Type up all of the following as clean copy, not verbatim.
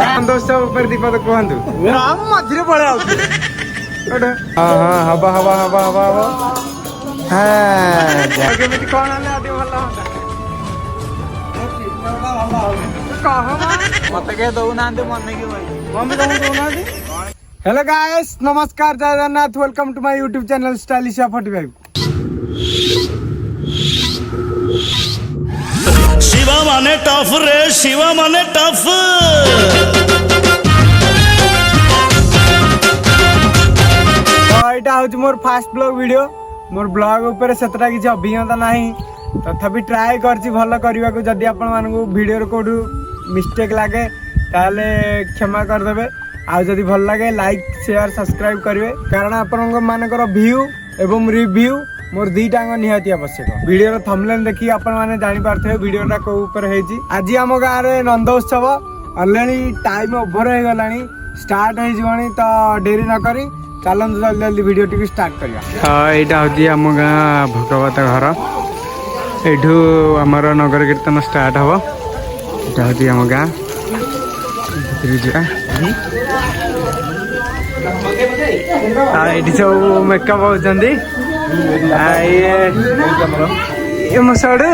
नंदोत्सव ऊपर दीपद कहतु मझे पड़े हवा हवा हवा हवा हवा केमी कौन है आदि भल मत के दौना मम्मी की मम्मी दौना हेलो गाइस नमस्कार जय Jagannath welcome to my YouTube channel stylish 45 Shiva माने टफ रे शिवा माने टफ एटा हूँ मोर फास्ट ब्लॉग वीडियो मोर ब्लॉग ऊपर सेतटा किसी अभिज्ञता नहीं तथापि ट्राए करछि भल करने को जदि आपण मानकु वीडियो कोठू मिस्टेक लागे ताले क्षमा करदेबे आ जदि भल लागे लाइक शेयर सब्सक्राइब करेंगे कारण आपण मानकर व्यू एवं रिव्यू मोर दीटांग निहाती आवश्यक वीडियो थंबनेल देखि आपण माने जानि पारथे वीडियोटा को ऊपर हेजी आज आम गाँव में नंदोत्सव ऑलरेडी टाइम ओवर हो गलानी स्टार्ट हो जीवानी तो डेरी न करी चलतु जल्दी जल्दी वीडियो टी स्टार्ट करिया यहाँ हूँ आम गाँ भगवत घर एठू आमर नगर कीर्तन स्टार्ट हम यहाँ हूँ आम गाँ ये सब मेकअप होती मो सड़ू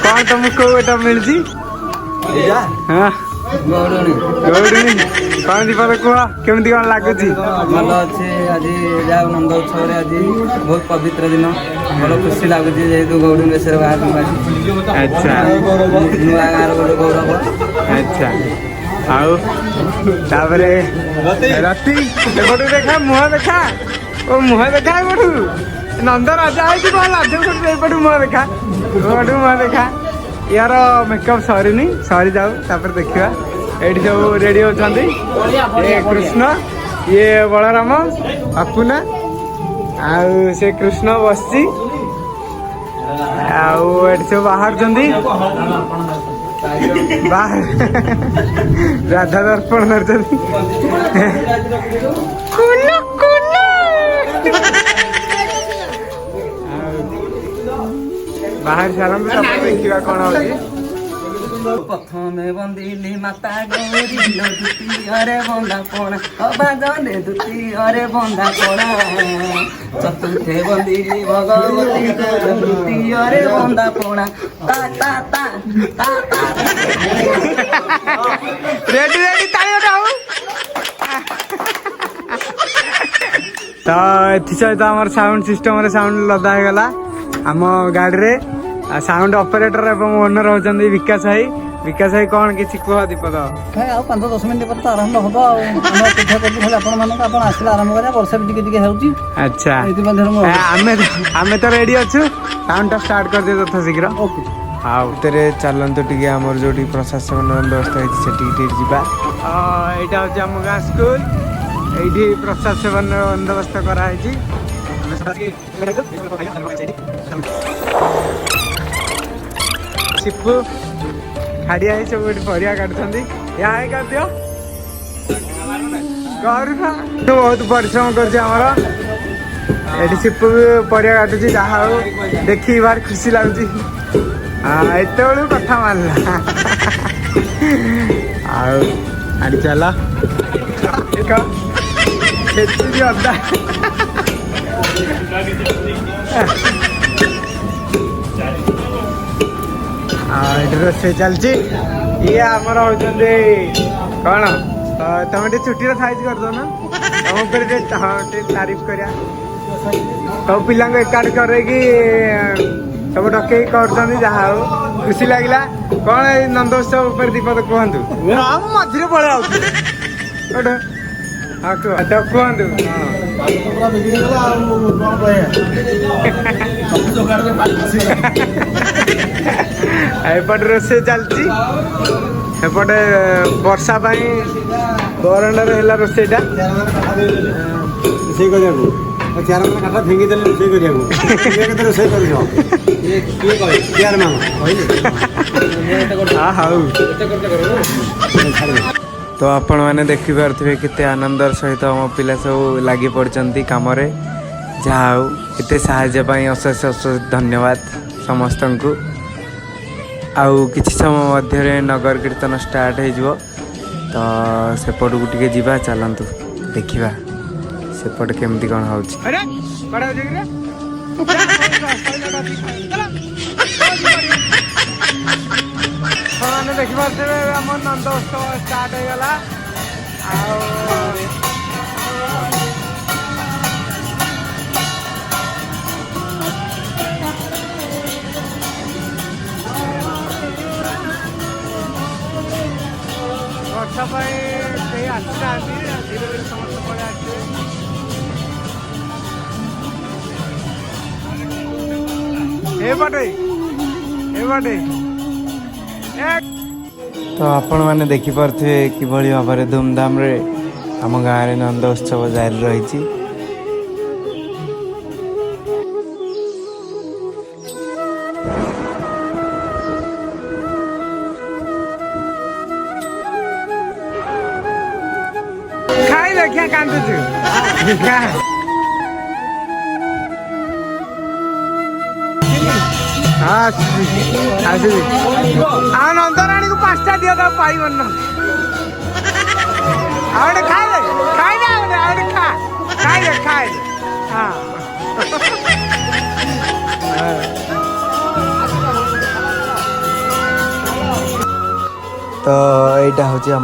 कौन तुमको एटा मिलती हाँ गौड़ी कौन दीपद कह केमती कौन लगुच भल अच्छे आज जाओ नंद उत्सव आज बहुत पवित्र दिन बड़ खुशी लगुच जेहेतु गौड़ी बेसर बाहर अच्छा नुआ गाँव गोटे गौरव अच्छा आउ तापरे राती एपटू देखा मुह देखा ओ मुह देखा एपटू नंद राजा है कौन लाज एपटू मुह देखा एपटू मुह देखा यार मेकअप सरीनी सरी जाऊ तापर देखा ये सब रेडी होती ये कृष्ण ये बलराम अपुना आउ से कृष्ण बसी आउ सब बाहर राधा दर्पण बाहर सारंग देखा कौन हो प्रथमे बंदिली माता गौरी द्वितीय बंदा पणा अबागने द्वितीय बंदा पणा चतुर्थे बंदिली भगवती तृतीय बंदा पणा ता ता ता ता ता रेडी रेडी ताली बजाओ तो एथि सहित आम साउंड सिस्टम साउंड लदा हो गला आम गाड़ी रे साउंड ऑपरेटर एवं ओनर होचंदी विकास भाई कौन किसी कह दीपद भाई आ 5-10 मिनट पर तो आरंभ हम अपेक्षा कर आरंभ करा वर्षा भी टिके होची अच्छा आमे तो रेडी अच्छु साउंड स्टार्ट कर दे तथा शीघ्र ओके हाँ उतरे चलतु टे आमर जो प्रशासन व्यवस्था है यहाँ हूँ आम गाँ स्कूल ये प्रशासन बंदोबस्त कराई सिपू खाड़िया सब परिया काटुंट यहाँ कर दियो बहुत परिश्रम कर सिपू भी परिया काटुची जहा हो देखी बार खुशी लगुच एत बड़ू कथा मानला आड़ी चल अदा रोषे चलती ये आमर होती कौन तुम छुट्टी साइज कर दो ना तुम तारीफ करा सब पिला एकाठी कर सब डक जहा हो खुशी लगला कौन नंदोत्सव ऊपर दीपद कहतु मझे पड़े हाँ कहतु एपटे रोषे चलती एपटे वर्षा बरंडा रोषेटा चेयर काटा फिंगी देले रोषे तो आपण मैंने देखी पारे केते आनंदर सहित मो पिला सब लगी पड़ती कम जहाँ एत साहाय्य अशेष अशेष धन्यवाद समस्त को। आउ किछि समय मध्य नगर कीर्तन स्टार्ट हो तो सेपट को टिके जीवा चलतु देखा सेपट केमती कौन हो देखिपे आम नंद उत्सव स्टार्ट हो गला वर्षा आसी ना धीरे धीरे समस्त पड़े आसते तो आपण मैंने देखिपे कि भाव में धूमधाम रे आम गाँव में नंद उत्सव जारी रही खाई देखिया कांदुचु नंदराणी को 5टा दिया था पाई मन खाए हाँ तो यहाँ हूँ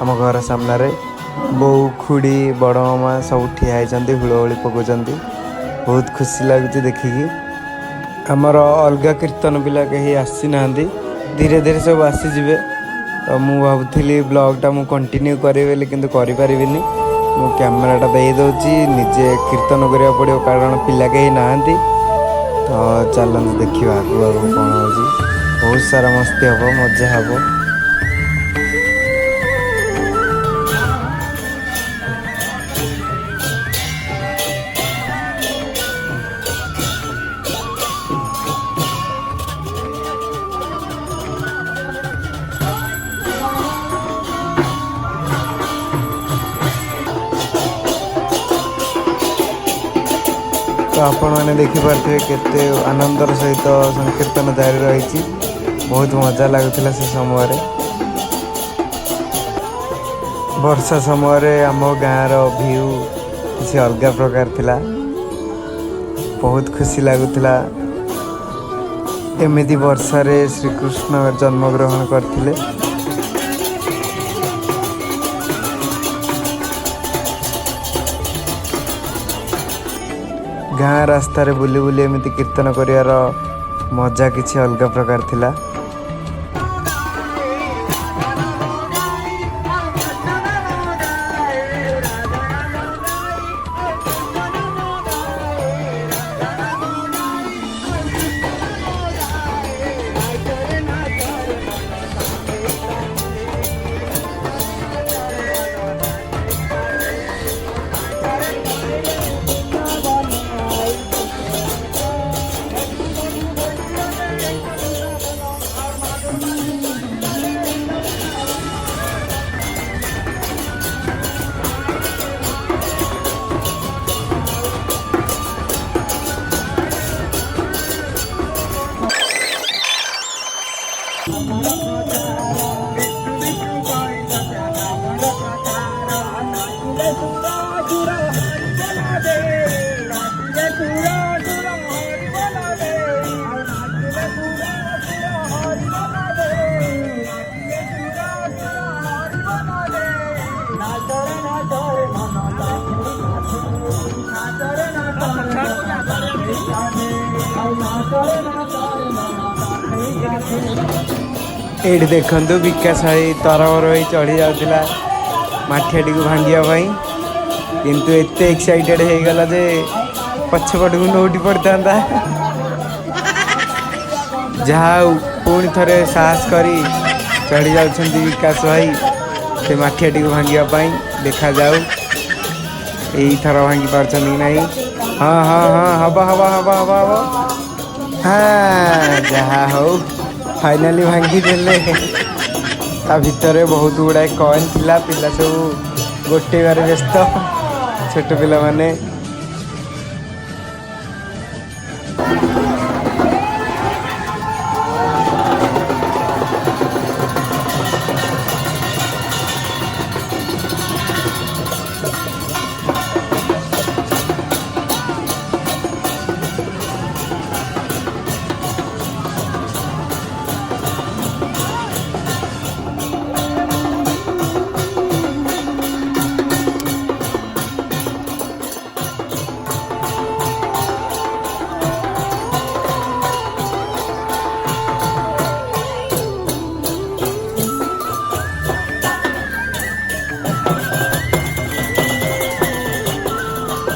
आम घर सामने बो खुड़ी बड़ मामा सब ठिया हुलहुली पकाउं बहुत खुशी लगुच देखिकी आमर अलग कीर्तन पिला कहीं आसी ना धीरे धीरे सब आसीजे तो मु भावुली ब्लॉगटा मु कंटिन्यू करी किंतु करें मु कैमेराटा दे दूची निजे कीर्तन करा पड़ो कारण पिला कहीं ना तो चलते देखा आगू आगू कौन हो बहुत सारा मस्ती हम मजा हम तो आपण मैंने देखिपे केते आनंदर सहित संकीर्तन जारी रही बहुत मजा लगुला से समय वर्षा समय आम गाँव व्यू किसी अलग प्रकार थिला बहुत खुशी लगुला एमती वर्षा रे श्रीकृष्ण जन्मग्रहण करथिले गाँ रास्ता बुली बुली एमती कीर्तन करियार मजा किसी अलग प्रकार थिला ये देखु विकास भाई तरबर हो चढ़ी जाऊला माठियाटी को भांगाई किंतु एते एक्साइटेड हो गला जे पछपट को नौटी पड़ता जहाँ पुणी थे साहस करी चढ़ी जाऊँ विकास भाई से माठियाटी को भांगाई देखा जाऊ यही थर भांगी पार्छ ना हाँ हाँ हाँ hub hub hub hub hub हाँ जहाँ हो फाइनाली भांगी देले ता भितर बहुत गुड़ाए कॉइन थिला पिला सब गोटे बारे व्यस्त छोट पिला माने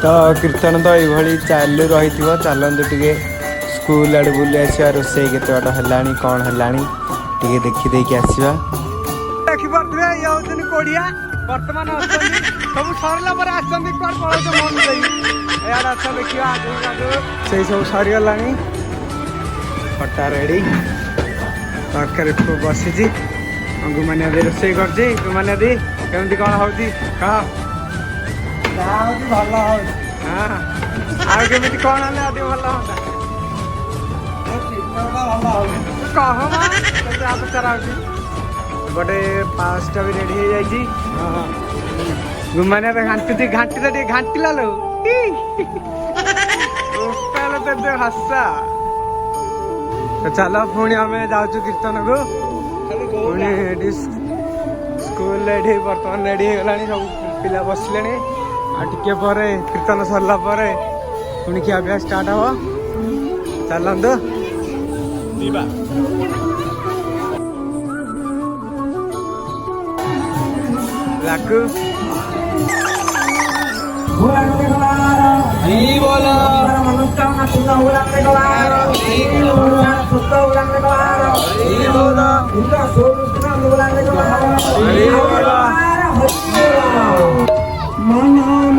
तो कीर्तन तो ये चालू रही चलतु टे स्कूल आड़े बुली आसवा रोसे केते बाट है कौन है टे देखी आसवा देखिपे ये हूँ कोड़िया बर्तमान सब सरला मन देखा से सब सरीगला खटा रेडी तरकारी बसी गुमानिया दी रोसे कर गुमानिया दी केमती कौन हो कह भल आमती कौन है अधिक भल कह पचारा गोटे पाँचटा भी रेडी हो जाए गुमानिया घाटी घाटी घाटिला लो हसा तो चलो पुणी आम जाऊँ कीर्तन को पुणी स्कूल रेडी बर्तमान रेडी हो गला सब पिला बसले टे पर कीर्तन सरला पुणी खिया पिया स्टार्ट हम चलतु लाकू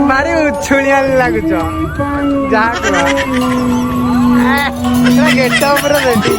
भारी उछुलिया लगुच गेट रेडी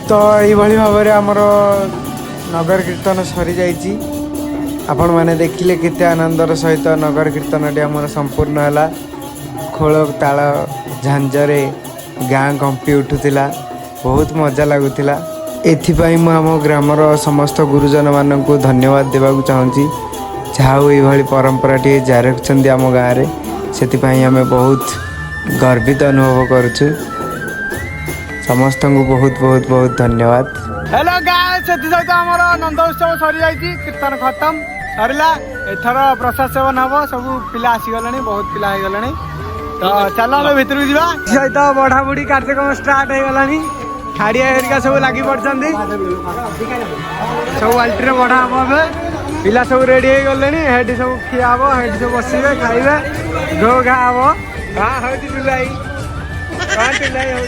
तो ये भाव में आमर नगर कीर्तन सरी जाइए आपण मैंने देखिले केते आनंदर सहित नगर कीर्तन टी आमर संपूर्ण है खोल ताल झांझरे गाँ कंपी उठुला बहुत मजा लगुला एथिपाई मु आम ग्रामर समस्त गुरुजन मान को धन्यवाद देवाक चाहूँगी जहाँ ये परंपरा टी जारी रखिंट आम गाँव में से आम बहुत गर्वित अनुभव करुचु समस्त को बहुत बहुत बहुत धन्यवाद। हेलो गाइस सहित आम नंद उत्सव सरी जाइए कीर्तन खत्म सरला एथर प्रसाद सेवन हम सब पिला आसीगले बहुत पिला हो गले तो चलो आम भितर जा सहित बढ़ा बुढ़ी कार्यक्रम स्टार्ट हो गला खाड़िया हेरिका सब लगी पड़ते सब बाल्टी बढ़ा हम पिला सब रेडी हो गले हेटी सब खिया हम हेटी सब बसवे खाइबे घो घा हम हाँ हूँ टुलाई हाँ टुलाई हूँ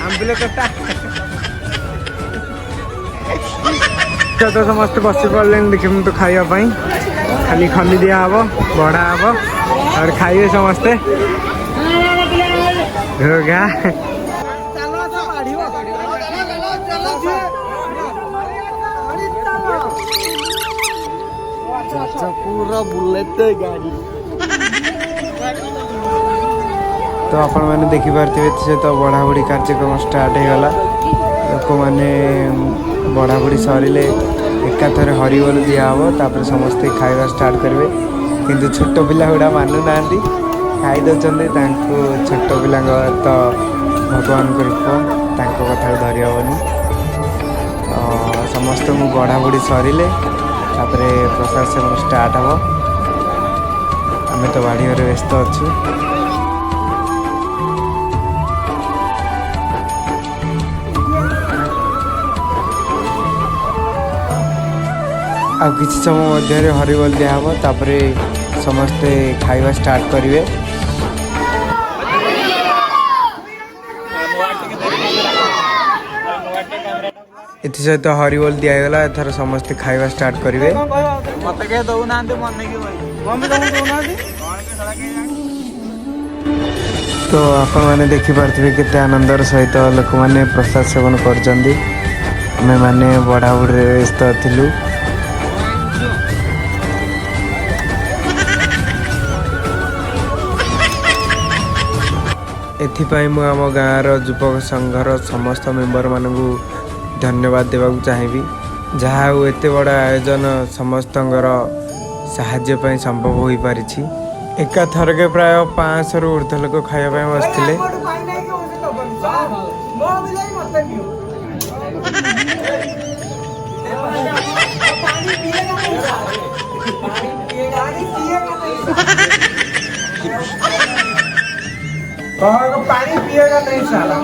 आंबुल कटा तो समस्त बस पड़े देखिए तो खावाई खाली खली दिया हम बढ़ा हम और खाइए समस्ते घोघा पूरा बुलेट गाड़ी तो आपण मैंने देखिपारे से तो बढ़ाबुड़ी कार्यक्रम स्टार्ट हो गला लोक मैंने बढ़ाबुड़ी सरिले एकाथर हरिबोल दिहब तापर समस्ते खाଇବା स्टार्ट करेंगे किंतु छोट पिला गुड़ा मानु ना खाई दौरान छोट पिला तो भगवान रूप कथा धरी हेनी समस्त बढ़ाबुड़ी सरिले तापर प्रसाद सेवन स्टार्ट हम आम तो बाड़ी व्यस्त अच्छु आउ किसी समय मध्य हरिबोल दिहब तापर समस्ते खाଇବା स्टार्ट करेंगे इति सहित हरिबोल दिगला एथर समस्ते खाଇବା स्टार्ट करेंगे मत के दौना मन तो आपण मैंने देखिपारे केते आनंदर सहित लोक मैंने प्रसाद सेवन करछंदी आमे माने बढ़ाबुड़ी व्यस्त थिलु एथिपाई मु आम गाँव युवक संघर समस्त मेम्बर मानू धन्यवाद देवाक चाहिए जहाँ एत बड़ आयोजन समस्तंकर साहाय्य पाई संभव हो पारि एका थरके प्राय 500 रु ऊर्ध्व लोक खाइबा बसते पानी पिएगा नहीं साला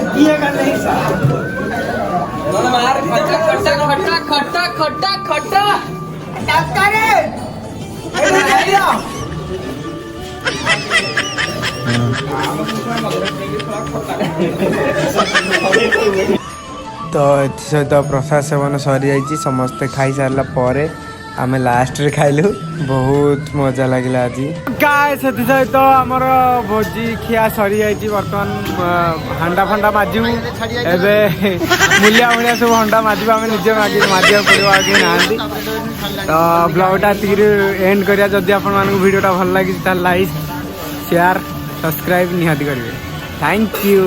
पिएगा नहीं खट्टा खट्टा खट्टा तो सहित प्रसाद सेवन सरी जाइए समस्ते खाई सारा पर आम लास्ट रे खाइलु बहुत मजा लगिला आज गाय सहित आमर भोजी खिया सरी जाइए बर्तमान हांडा फंडा माजू एबे मूलिया मूलिया सब हंडा माजू आम निजे माजा पड़ो आगे ना तो ब्लॉगटा एंड करिया जदि आपण मानक वीडियोटा भल लगी लाइक शेयर सब्सक्राइब निहाती करेंगे थैंक यू।